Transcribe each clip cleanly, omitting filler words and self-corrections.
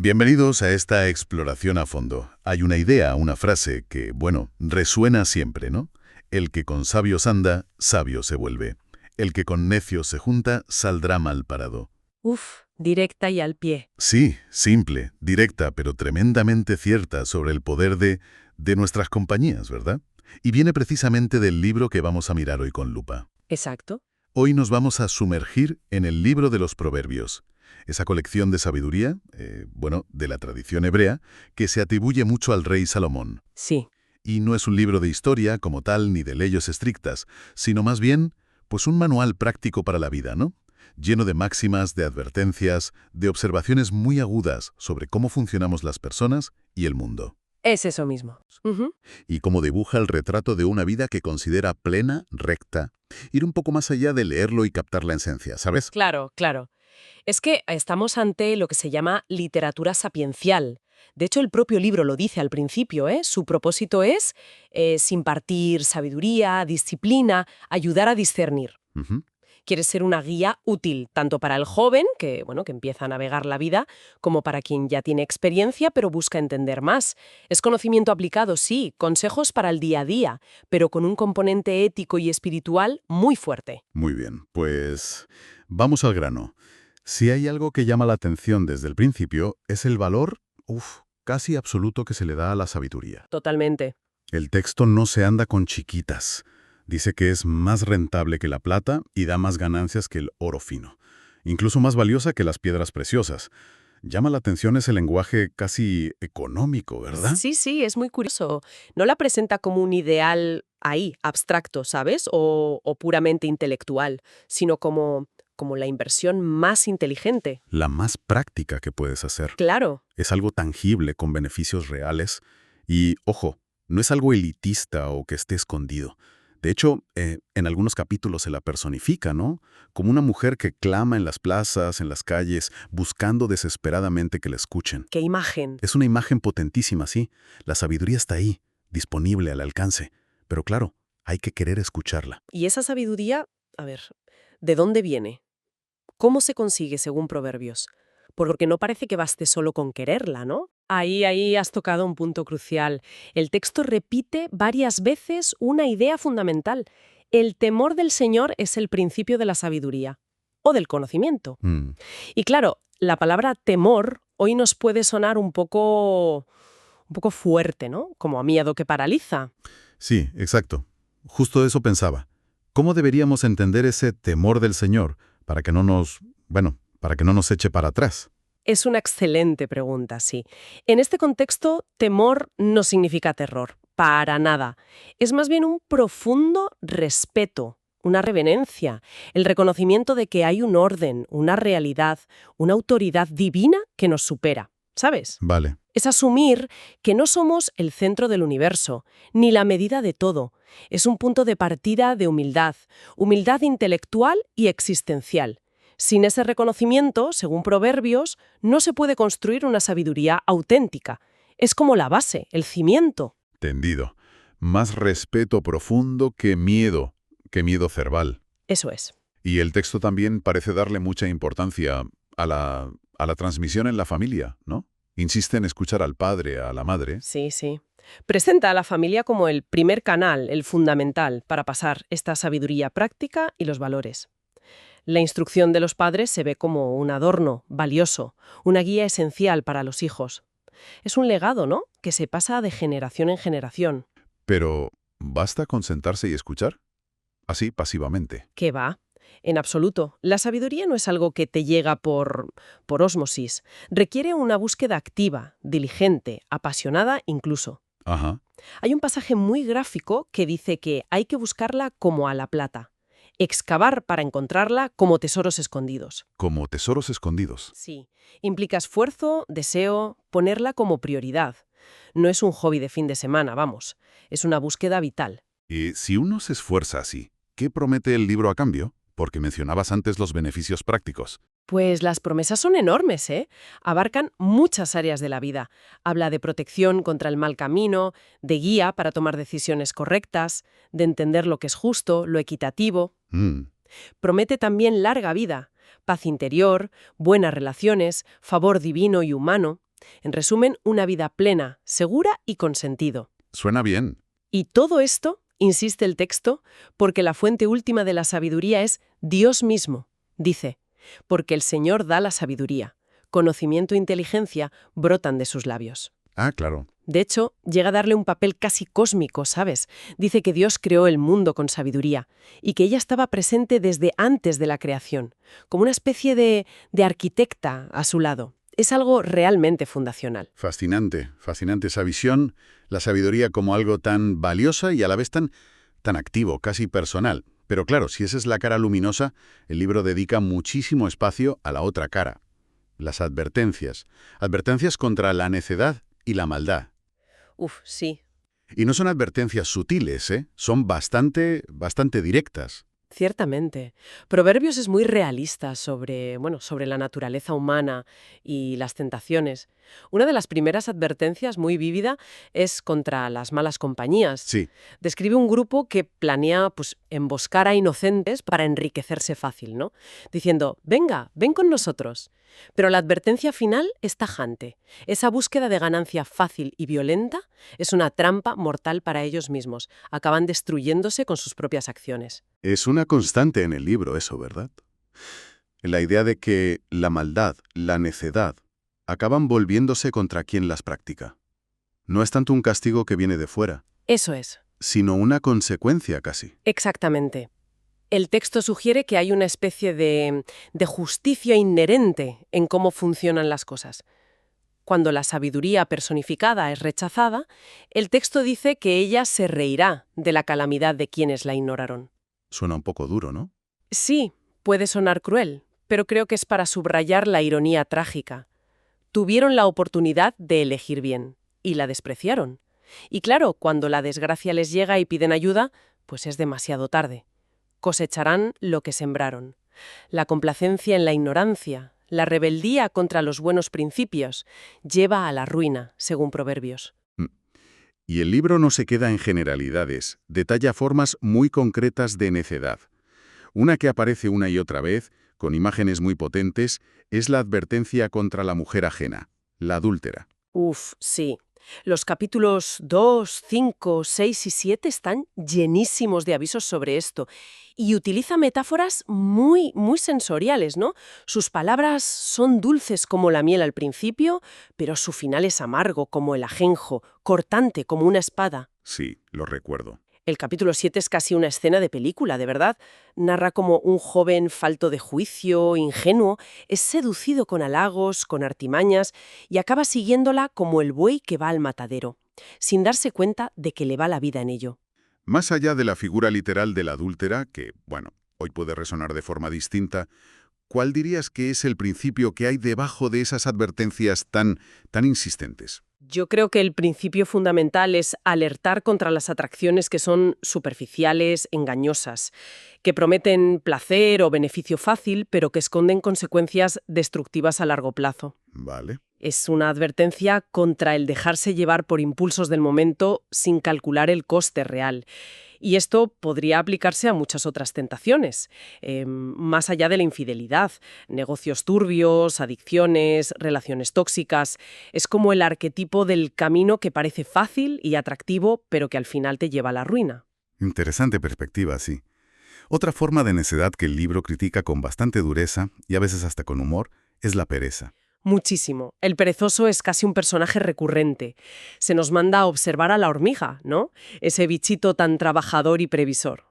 Bienvenidos a esta exploración a fondo. Hay una idea, una frase que, bueno, resuena siempre, ¿no? El que con sabios anda, sabio se vuelve. El que con necios se junta, saldrá mal parado. Uf, directa y al pie. Sí, simple, directa, pero tremendamente cierta sobre el poder de nuestras compañías, ¿verdad? Y viene precisamente del libro que vamos a mirar hoy con lupa. Exacto. Hoy nos vamos a sumergir en el libro de los Proverbios, esa colección de sabiduría, de la tradición hebrea, que se atribuye mucho al rey Salomón. Sí. Y no es un libro de historia como tal ni de leyes estrictas, sino más bien, pues un manual práctico para la vida, ¿no? Lleno de máximas, de advertencias, de observaciones muy agudas sobre cómo funcionamos las personas y el mundo. Es eso mismo. Ujú. Y cómo dibuja el retrato de una vida que considera plena, recta, ir un poco más allá de leerlo y captar la esencia, ¿sabes? Claro, claro. Es que estamos ante lo que se llama literatura sapiencial. De hecho, el propio libro lo dice al principio, ¿eh? Su propósito es impartir sabiduría, disciplina, ayudar a discernir. Ujú. Quiere ser una guía útil tanto para el joven, que empieza a navegar la vida, como para quien ya tiene experiencia pero busca entender más. Es conocimiento aplicado, sí, consejos para el día a día, pero con un componente ético y espiritual muy fuerte. Muy bien, pues vamos al grano. Si hay algo que llama la atención desde el principio, es el valor, casi absoluto que se le da a la sabiduría. Totalmente. El texto no se anda con chiquitas. Dice que es más rentable que la plata y da más ganancias que el oro fino. Incluso más valiosa que las piedras preciosas. Llama la atención ese lenguaje casi económico, ¿verdad? Sí, sí, es muy curioso. No la presenta como un ideal ahí, abstracto, ¿sabes? O puramente intelectual, sino como la inversión más inteligente. La más práctica que puedes hacer. Claro. Es algo tangible con beneficios reales y, ojo, no es algo elitista o que esté escondido. De hecho, en algunos capítulos se la personifica, ¿no? Como una mujer que clama en las plazas, en las calles, buscando desesperadamente que la escuchen. ¡Qué imagen! Es una imagen potentísima, sí. La sabiduría está ahí, disponible al alcance. Pero claro, hay que querer escucharla. Y esa sabiduría, a ver, ¿de dónde viene? ¿Cómo se consigue según Proverbios? Porque no parece que baste solo con quererla, ¿no? Ahí has tocado un punto crucial. El texto repite varias veces una idea fundamental. El temor del Señor es el principio de la sabiduría o del conocimiento. Mm, Y claro, la palabra temor hoy nos puede sonar un poco fuerte, ¿no? Como a miedo que paraliza. sí, exacto. Justo eso pensaba. ¿Cómo deberíamos entender ese temor del Señor para que no para que no nos eche para atrás? Es una excelente pregunta, sí. En este contexto, temor no significa terror, para nada. Es más bien un profundo respeto, una reverencia, el reconocimiento de que hay un orden, una realidad, una autoridad divina que nos supera, ¿sabes? Vale. Es asumir que no somos el centro del universo, ni la medida de todo. Es un punto de partida de humildad, humildad intelectual y existencial. Sin ese reconocimiento, según Proverbios, no se puede construir una sabiduría auténtica. Es como la base, el cimiento. Entendido. Más respeto profundo que miedo cerval. Eso es. Y el texto también parece darle mucha importancia a la transmisión en la familia, ¿no? Insiste en escuchar al padre, a la madre. Sí, sí. Presenta a la familia como el primer canal, el fundamental, para pasar esta sabiduría práctica y los valores. La instrucción de los padres se ve como un adorno valioso, una guía esencial para los hijos. Es un legado, ¿no?, que se pasa de generación en generación. Pero, ¿basta con sentarse y escuchar? Así, pasivamente. ¿Qué va? En absoluto. La sabiduría no es algo que te llega por ósmosis. Requiere una búsqueda activa, diligente, apasionada incluso. Ajá. Hay un pasaje muy gráfico que dice que hay que buscarla como a la plata, excavar para encontrarla como tesoros escondidos. Como tesoros escondidos. Sí, implica esfuerzo, deseo, ponerla como prioridad. No es un hobby de fin de semana, vamos, es una búsqueda vital. Y si uno se esfuerza así, ¿qué promete el libro a cambio? Porque mencionabas antes los beneficios prácticos. Pues las promesas son enormes, ¿eh? Abarcan muchas áreas de la vida. Habla de protección contra el mal camino, de guía para tomar decisiones correctas, de entender lo que es justo, lo equitativo. Mm, Promete también larga vida, paz interior, buenas relaciones, favor divino y humano. En resumen, una vida plena, segura y con sentido. Suena bien. Y todo esto, insiste el texto, porque la fuente última de la sabiduría es Dios mismo. Dice, porque el Señor da la sabiduría. Conocimiento e inteligencia brotan de sus labios. Ah, claro. De hecho, llega a darle un papel casi cósmico, ¿sabes? Dice que Dios creó el mundo con sabiduría y que ella estaba presente desde antes de la creación, como una especie de arquitecta a su lado. Es algo realmente fundacional. Fascinante, fascinante esa visión, la sabiduría como algo tan valiosa y a la vez tan activo, casi personal. Pero claro, si esa es la cara luminosa, el libro dedica muchísimo espacio a la otra cara. Las advertencias. Advertencias contra la necedad y la maldad. Uf, sí. Y no son advertencias sutiles, ¿eh? Son bastante directas. Ciertamente. Proverbios es muy realista sobre la naturaleza humana y las tentaciones. Una de las primeras advertencias muy vívida es contra las malas compañías. Sí, Describe un grupo que planea emboscar a inocentes para enriquecerse fácil, ¿no? Diciendo, venga, ven con nosotros. Pero la advertencia final es tajante. Esa búsqueda de ganancia fácil y violenta es una trampa mortal para ellos mismos. Acaban destruyéndose con sus propias acciones. es una constante en el libro eso, ¿verdad? La idea de que la maldad, la necedad, acaban volviéndose contra quien las practica. No es tanto un castigo que viene de fuera, Eso es. sino una consecuencia casi. Exactamente. El texto sugiere que hay una especie de justicia inherente en cómo funcionan las cosas. Cuando la sabiduría personificada es rechazada, el texto dice que ella se reirá de la calamidad de quienes la ignoraron. Suena un poco duro, ¿no? Sí, puede sonar cruel, pero creo que es para subrayar la ironía trágica. Tuvieron la oportunidad de elegir bien, y la despreciaron. Y claro, cuando la desgracia les llega y piden ayuda, pues es demasiado tarde. Cosecharán lo que sembraron. La complacencia en la ignorancia, la rebeldía contra los buenos principios, lleva a la ruina, según Proverbios. Y el libro no se queda en generalidades, detalla formas muy concretas de necedad. Una que aparece una y otra vez, con imágenes muy potentes, es la advertencia contra la mujer ajena, la adúltera. Uf, sí. Los capítulos 2, 5, 6 y 7 están llenísimos de avisos sobre esto y utiliza metáforas muy, muy sensoriales, ¿no? Sus palabras son dulces como la miel al principio, pero su final es amargo como el ajenjo, cortante como una espada. Sí, lo recuerdo. El capítulo 7 es casi una escena de película, de verdad. Narra cómo un joven falto de juicio, ingenuo, es seducido con halagos, con artimañas, y acaba siguiéndola como el buey que va al matadero, sin darse cuenta de que le va la vida en ello. Más allá de la figura literal de la adúltera, que, bueno, hoy puede resonar de forma distinta, ¿cuál dirías que es el principio que hay debajo de esas advertencias tan insistentes? Yo creo que el principio fundamental es alertar contra las atracciones que son superficiales, engañosas, que prometen placer o beneficio fácil, pero que esconden consecuencias destructivas a largo plazo. Vale. Es una advertencia contra el dejarse llevar por impulsos del momento sin calcular el coste real. Y esto podría aplicarse a muchas otras tentaciones, más allá de la infidelidad, negocios turbios, adicciones, relaciones tóxicas. Es como el arquetipo del camino que parece fácil y atractivo, pero que al final te lleva a la ruina. Interesante perspectiva, sí. Otra forma de necedad que el libro critica con bastante dureza, y a veces hasta con humor, es la pereza. Muchísimo. El perezoso es casi un personaje recurrente. Se nos manda a observar a la hormiga, ¿no? Ese bichito tan trabajador y previsor.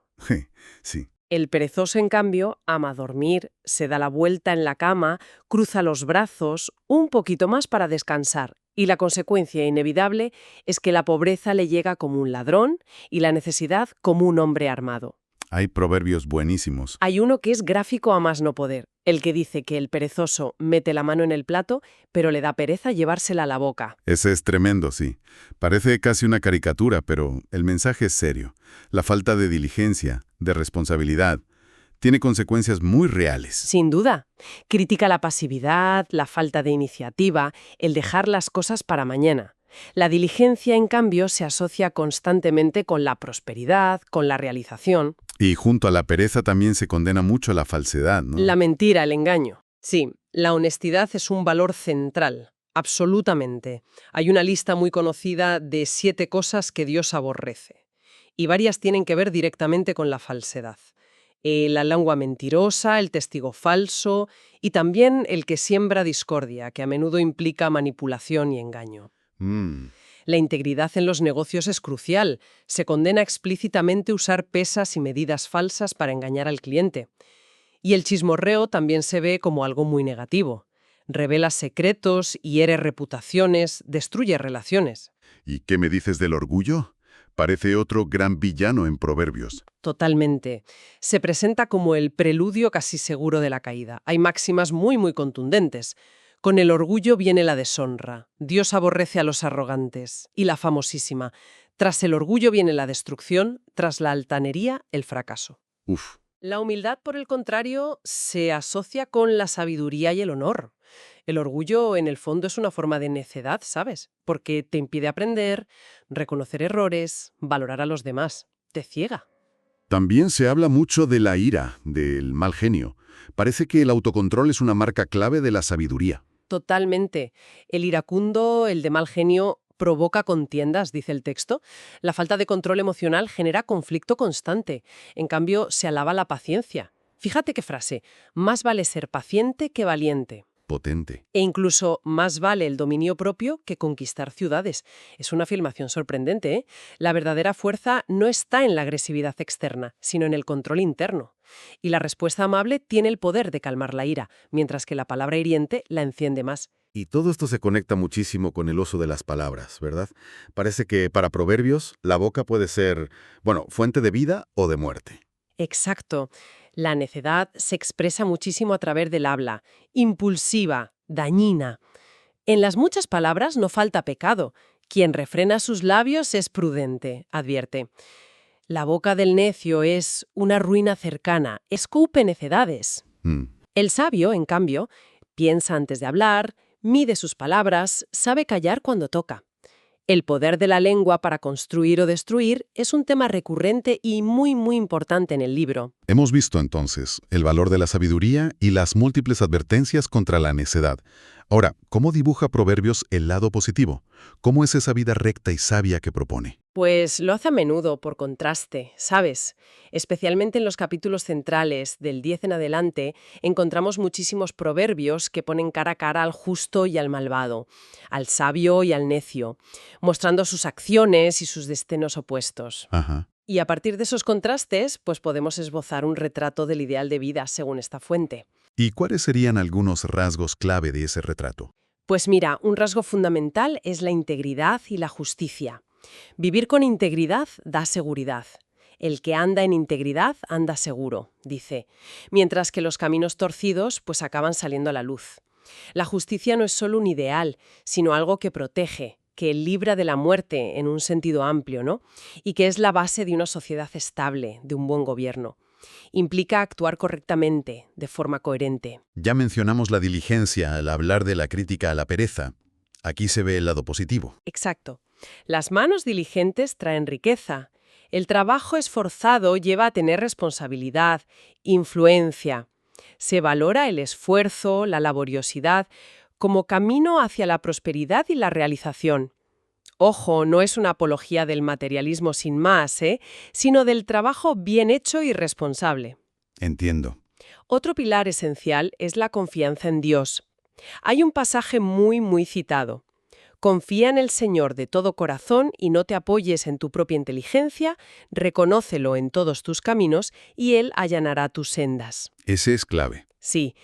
Sí. El perezoso, en cambio, ama dormir, se da la vuelta en la cama, cruza los brazos, un poquito más para descansar. Y la consecuencia inevitable es que la pobreza le llega como un ladrón y la necesidad como un hombre armado. Hay proverbios buenísimos. Hay uno que es gráfico a más no poder, el que dice que el perezoso mete la mano en el plato, pero le da pereza llevársela a la boca. Ese es tremendo, sí. Parece casi una caricatura, pero el mensaje es serio. La falta de diligencia, de responsabilidad, tiene consecuencias muy reales. Sin duda. Critica la pasividad, la falta de iniciativa, el dejar las cosas para mañana. La diligencia, en cambio, se asocia constantemente con la prosperidad, con la realización. Y junto a la pereza también se condena mucho la falsedad, ¿no? La mentira, el engaño. Sí, la honestidad es un valor central. Absolutamente. Hay una lista muy conocida de 7 cosas que Dios aborrece. Y varias tienen que ver directamente con la falsedad. La lengua mentirosa, el testigo falso y también el que siembra discordia, que a menudo implica manipulación y engaño. Mm, La integridad en los negocios es crucial. Se condena explícitamente usar pesas y medidas falsas para engañar al cliente. Y el chismorreo también se ve como algo muy negativo. Revela secretos, hiere reputaciones, destruye relaciones. ¿Y qué me dices del orgullo? Parece otro gran villano en Proverbios. Totalmente. Se presenta como el preludio casi seguro de la caída. Hay máximas muy contundentes. Con el orgullo viene la deshonra. Dios aborrece a los arrogantes. Y la famosísima: tras el orgullo viene la destrucción, tras la altanería, el fracaso. Uf, La humildad, por el contrario, se asocia con la sabiduría y el honor. El orgullo, en el fondo, es una forma de necedad, ¿sabes? Porque te impide aprender, reconocer errores, valorar a los demás. Te ciega. también se habla mucho de la ira, del mal genio. Parece que el autocontrol es una marca clave de la sabiduría. Totalmente. El iracundo, el de mal genio, provoca contiendas, dice el texto. La falta de control emocional genera conflicto constante. En cambio, se alaba la paciencia. Fíjate qué frase: más vale ser paciente que valiente. Potente. E incluso más vale el dominio propio que conquistar ciudades. Es una afirmación sorprendente, ¿eh? La verdadera fuerza no está en la agresividad externa, sino en el control interno. Y la respuesta amable tiene el poder de calmar la ira, mientras que la palabra hiriente la enciende más. Y todo esto se conecta muchísimo con el uso de las palabras, ¿verdad? Parece que para Proverbios la boca puede ser, bueno, fuente de vida o de muerte. Exacto. La necedad se expresa muchísimo a través del habla, impulsiva, dañina. En las muchas palabras no falta pecado. Quien refrena sus labios es prudente, advierte. La boca del necio es una ruina cercana, escupe necedades. Mm. El sabio, en cambio, piensa antes de hablar, mide sus palabras, sabe callar cuando toca. El poder de la lengua para construir o destruir es un tema recurrente y muy importante en el libro. Hemos visto entonces el valor de la sabiduría y las múltiples advertencias contra la necedad. Ahora, ¿cómo dibuja Proverbios el lado positivo? ¿Cómo es esa vida recta y sabia que propone? Pues lo hace a menudo por contraste, ¿sabes? Especialmente en los capítulos centrales, del 10 en adelante, encontramos muchísimos proverbios que ponen cara a cara al justo y al malvado, al sabio y al necio, mostrando sus acciones y sus destinos opuestos. Ajá. Y a partir de esos contrastes, pues podemos esbozar un retrato del ideal de vida según esta fuente. ¿Y cuáles serían algunos rasgos clave de ese retrato? Pues mira, un rasgo fundamental es la integridad y la justicia. Vivir con integridad da seguridad. El que anda en integridad anda seguro, dice, mientras que los caminos torcidos pues acaban saliendo a la luz. La justicia no es solo un ideal, sino algo que protege, que libra de la muerte en un sentido amplio, ¿no? Y que es la base de una sociedad estable, de un buen gobierno. Implica actuar correctamente, de forma coherente. Ya mencionamos la diligencia al hablar de la crítica a la pereza. Aquí se ve el lado positivo. Exacto. Las manos diligentes traen riqueza. El trabajo esforzado lleva a tener responsabilidad, influencia. Se valora el esfuerzo, la laboriosidad, como camino hacia la prosperidad y la realización. Ojo, no es una apología del materialismo sin más, sino del trabajo bien hecho y responsable. Entiendo. Otro pilar esencial es la confianza en Dios. Hay un pasaje muy citado. Confía en el Señor de todo corazón y no te apoyes en tu propia inteligencia, reconócelo en todos tus caminos y Él allanará tus sendas. Ese es clave. Sí.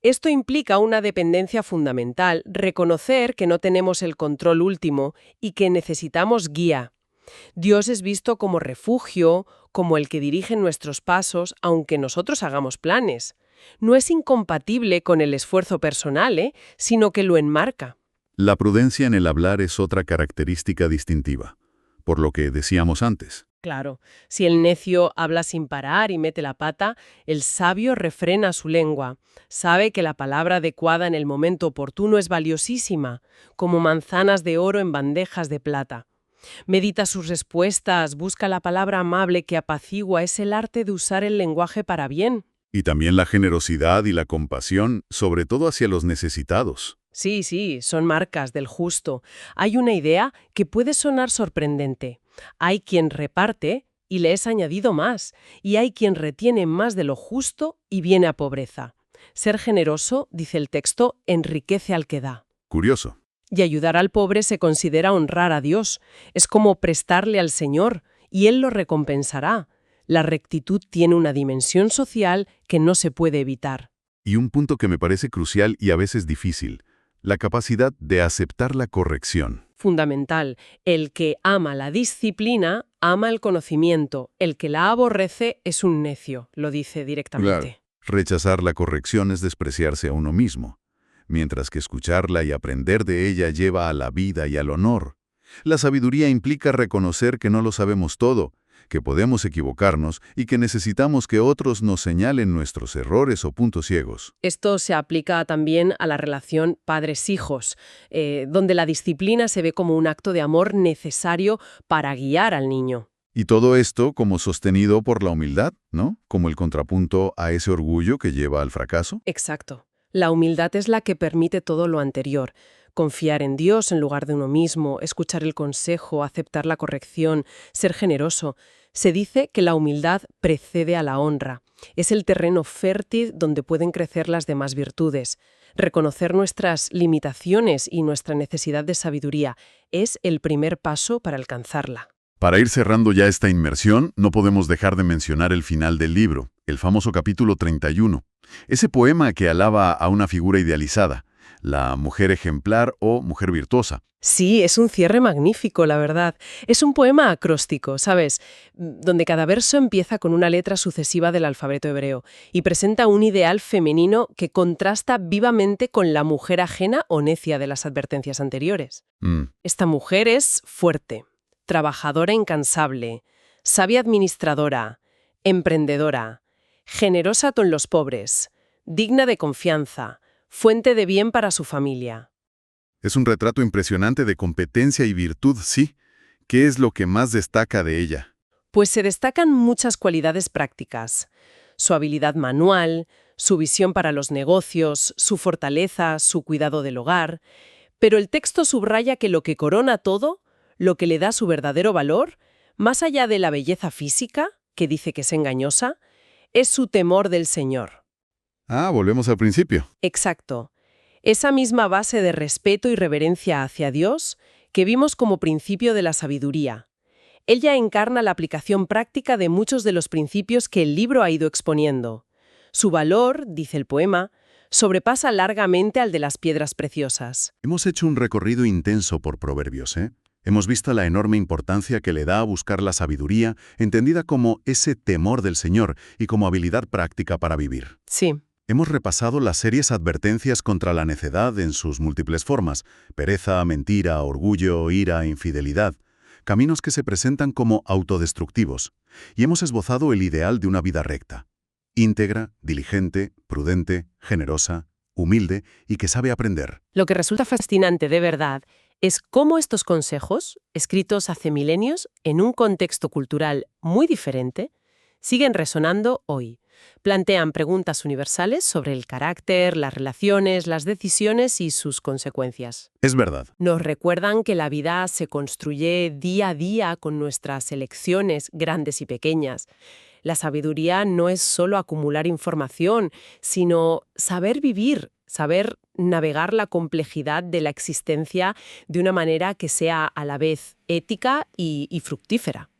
Esto implica una dependencia fundamental, reconocer que no tenemos el control último y que necesitamos guía. Dios es visto como refugio, como el que dirige nuestros pasos, aunque nosotros hagamos planes. No es incompatible con el esfuerzo personal, sino que lo enmarca. La prudencia en el hablar es otra característica distintiva, por lo que decíamos antes. Claro, si el necio habla sin parar y mete la pata, el sabio refrena su lengua. Sabe que la palabra adecuada en el momento oportuno es valiosísima, como manzanas de oro en bandejas de plata. Medita sus respuestas, busca la palabra amable que apacigua, es el arte de usar el lenguaje para bien. Y también la generosidad y la compasión, sobre todo hacia los necesitados. Sí, sí, son marcas del justo. Hay una idea que puede sonar sorprendente. Hay quien reparte y le es añadido más, y hay quien retiene más de lo justo y viene a pobreza. Ser generoso, dice el texto, enriquece al que da. Curioso. Y ayudar al pobre se considera honrar a Dios. Es como prestarle al Señor, y Él lo recompensará. La rectitud tiene una dimensión social que no se puede evitar. Y un punto que me parece crucial y a veces difícil, la capacidad de aceptar la corrección. Fundamental. El que ama la disciplina, ama el conocimiento. El que la aborrece es un necio, lo dice directamente. Rechazar la corrección es despreciarse a uno mismo, mientras que escucharla y aprender de ella lleva a la vida y al honor. La sabiduría implica reconocer que no lo sabemos todo, que podemos equivocarnos y que necesitamos que otros nos señalen nuestros errores o puntos ciegos. Esto se aplica también a la relación padres-hijos, donde la disciplina se ve como un acto de amor necesario para guiar al niño. Y todo esto como sostenido por la humildad, ¿no? Como el contrapunto a ese orgullo que lleva al fracaso. Exacto. La humildad es la que permite todo lo anterior. Confiar en Dios en lugar de uno mismo, escuchar el consejo, aceptar la corrección, ser generoso. Se dice que la humildad precede a la honra. Es el terreno fértil donde pueden crecer las demás virtudes. Reconocer nuestras limitaciones y nuestra necesidad de sabiduría es el primer paso para alcanzarla. Para ir cerrando ya esta inmersión, no podemos dejar de mencionar el final del libro, el famoso capítulo 31. Ese poema que alaba a una figura idealizada, la mujer ejemplar o mujer virtuosa. Sí, es un cierre magnífico, la verdad. Es un poema acróstico, ¿sabes? Donde cada verso empieza con una letra sucesiva del alfabeto hebreo y presenta un ideal femenino que contrasta vivamente con la mujer ajena o necia de las advertencias anteriores. Esta mujer es fuerte, trabajadora incansable, sabia administradora, emprendedora, generosa con los pobres, digna de confianza, fuente de bien para su familia. Es un retrato impresionante de competencia y virtud, sí. ¿Qué es lo que más destaca de ella? Pues se destacan muchas cualidades prácticas. Su habilidad manual, su visión para los negocios, su fortaleza, su cuidado del hogar. Pero el texto subraya que lo que corona todo, lo que le da su verdadero valor, más allá de la belleza física, que dice que es engañosa, es su temor del Señor. Ah, volvemos al principio. Exacto. Esa misma base de respeto y reverencia hacia Dios que vimos como principio de la sabiduría. Ella encarna la aplicación práctica de muchos de los principios que el libro ha ido exponiendo. Su valor, dice el poema, sobrepasa largamente al de las piedras preciosas. Hemos hecho un recorrido intenso por Proverbios, ¿eh? Hemos visto la enorme importancia que le da a buscar la sabiduría, entendida como ese temor del Señor y como habilidad práctica para vivir. Sí. Hemos repasado las serias advertencias contra la necedad en sus múltiples formas: pereza, mentira, orgullo, ira, infidelidad, caminos que se presentan como autodestructivos, y hemos esbozado el ideal de una vida recta, íntegra, diligente, prudente, generosa, humilde y que sabe aprender. Lo que resulta fascinante de verdad es cómo estos consejos, escritos hace milenios en un contexto cultural muy diferente, siguen resonando hoy. Plantean preguntas universales sobre el carácter, las relaciones, las decisiones y sus consecuencias. Es verdad. Nos recuerdan que la vida se construye día a día con nuestras elecciones grandes y pequeñas. La sabiduría no es solo acumular información, sino saber vivir, saber navegar la complejidad de la existencia de una manera que sea a la vez ética y fructífera.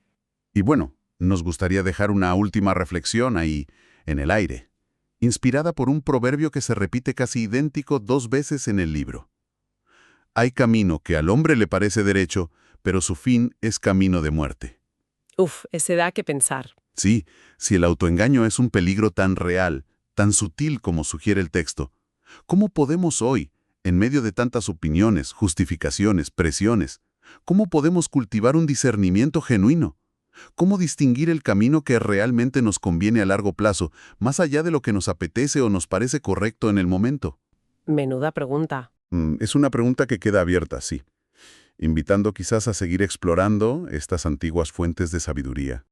Y bueno, nos gustaría dejar una última reflexión ahí, en el aire, inspirada por un proverbio que se repite casi idéntico 2 veces en el libro. Hay camino que al hombre le parece derecho, pero su fin es camino de muerte. Ese da que pensar. Sí, si el autoengaño es un peligro tan real, tan sutil como sugiere el texto, ¿cómo podemos hoy, en medio de tantas opiniones, justificaciones, presiones, cómo podemos cultivar un discernimiento genuino? ¿Cómo distinguir el camino que realmente nos conviene a largo plazo, más allá de lo que nos apetece o nos parece correcto en el momento? Menuda pregunta. Es una pregunta que queda abierta, sí, invitando quizás a seguir explorando estas antiguas fuentes de sabiduría.